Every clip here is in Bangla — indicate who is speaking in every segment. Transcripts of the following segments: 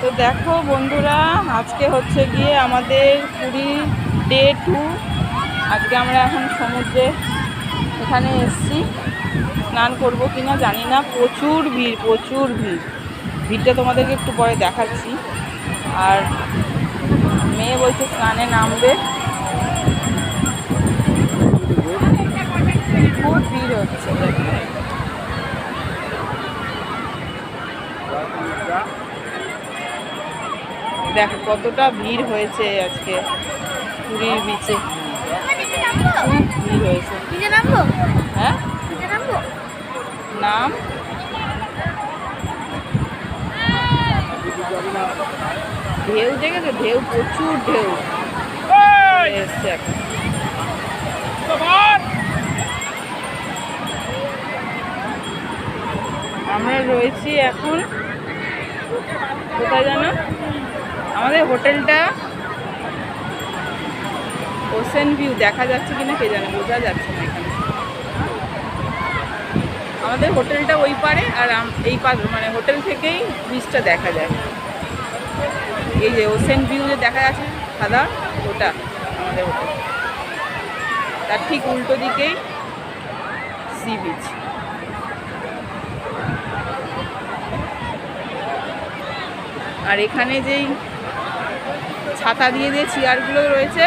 Speaker 1: তো দেখো বন্ধুরা, আজকে হচ্ছে গিয়ে আমাদের পুরী ডে 2। আজকে আমরা এখন সমুদ্রে এখানে এসছি। স্নান করবো কিনা জানি না, প্রচুর ভিড় প্রচুর ভিড়। ভিড়টা তোমাদেরকে একটু পরে দেখাচ্ছি। আর মেয়ে বলছে স্নানে নামবে, খুব ভিড় হচ্ছে। দেখো কতটা ভিড় হয়েছে আজকে পুরীর বিচে, খুব ভিড় হয়েছে। হ্যাঁ, নাম ঢেউ দেখেছো? ঢেউ, প্রচুর ঢেউ এসছে এখন। আমরা রয়েছি এখন কোথায় জানো? আমাদের হোটেলটা ওশেন ভিউ দেখা যাচ্ছে কিনা কে জানে, বোঝা যাচ্ছে না এখানে। আমাদের হোটেলটা ওই পারে আর এই পার, মানে হোটেল থেকেই বিচটা দেখা যায়। এই যে ওশেন ভিউ যে দেখা যাচ্ছে সাদা, ওটা আমাদের হোটেল। তার ঠিক উল্টো দিকেই সি বিচ। আর এখানে যেই ছাতা দিয়ে দিয়ে চেয়ারগুলো রয়েছে,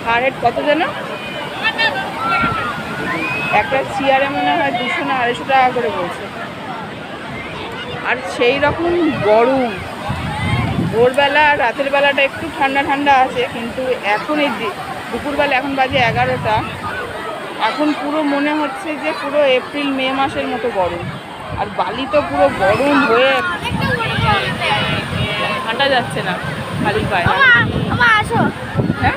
Speaker 1: পার হেড কত যেন, একটা চেয়ারে মনে হয় 200 না 250 টাকা করে বলছে। আর সেই রকম গরম, ভোরবেলা আর রাতের বেলাটা একটু ঠান্ডা ঠান্ডা আছে, কিন্তু এখন এই দুপুরবেলা, এখন বাজে 11টা, এখন পুরো মনে হচ্ছে যে পুরো এপ্রিল মে মাসের মতো গরম। আর বালি তো পুরো গরম হয়ে হাঁটা যাচ্ছে না খালি পায়ে। হ্যাঁ